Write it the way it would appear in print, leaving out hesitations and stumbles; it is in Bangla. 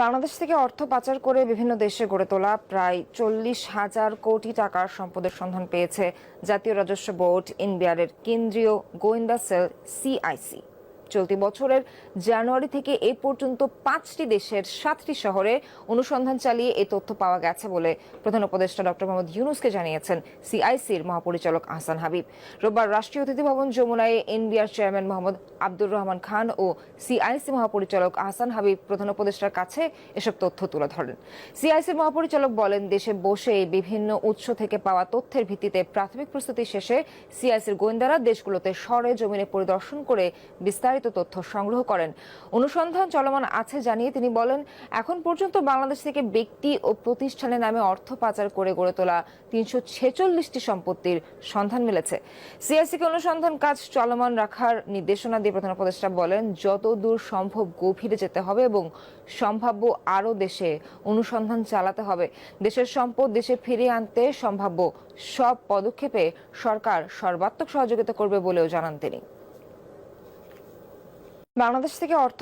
বাংলাদেশ থেকে অর্থ পাচার করে বিভিন্ন দেশে গড়ে তোলা প্রায় 40,000 কোটি টাকার সম্পদের সন্ধান পেয়েছে জাতীয় রাজস্ব বোর্ড এনবিআরের কেন্দ্রীয় গোয়েন্দা সেল সিআইসি। চলতি বছরের জানুয়ারি থেকে এ পর্যন্ত 5টি দেশের 7টি শহরে অনুসন্ধান চালিয়ে এই তথ্য পাওয়া গেছে বলে প্রধান উপদেষ্টা ডক্টর মোহাম্মদ ইউনূসকে জানিয়েছেন সিআইসির মহাপরিচালক আহসান হাবিব। রোববার রাষ্ট্রীয় অতিথি ভবন যমুনায় এনবিআর চেয়ারম্যান মোহাম্মদ আব্দুর রহমান খান ও সিআইসি মহাপরিচালক আহসান হাবিব প্রধান উপদেষ্টার কাছে এসব তথ্য তুলে ধরেন। সিআইসির মহাপরিচালক বলেন, দেশে বসে বিভিন্ন উৎস থেকে পাওয়া তথ্যের ভিত্তিতে প্রাথমিক প্রস্তুতি শেষে সিআইসির গোয়েন্দারা দেশগুলোতে সরেজমিনে পরিদর্শন করে বিস্তারিত তথ্য সংগ্রহ করেন। অনুসন্ধান চলমান আছে জানিয়ে তিনি বলেন, এখন পর্যন্ত বাংলাদেশ থেকে ব্যক্তি ও প্রতিষ্ঠানের নামে অর্থ পাচার করে গড়ে তোলা 346টি সম্পত্তির সন্ধান মিলেছে। সিআইসিকে অনুসন্ধান কাজ চলমান রাখার নির্দেশনা দিয়ে প্রধান উপদেষ্টা বলেন, যত দূর সম্ভব গভীরে যেতে হবে এবং সম্ভাব্য আরও দেশে অনুসন্ধান চালাতে হবে। দেশের সম্পদ দেশে ফিরিয়ে আনতে সম্ভাব্য সব পদক্ষেপে সরকার সর্বাত্মক সহযোগিতা করবে বলেও জানান তিনি। বাংলাদেশ থেকে অর্থ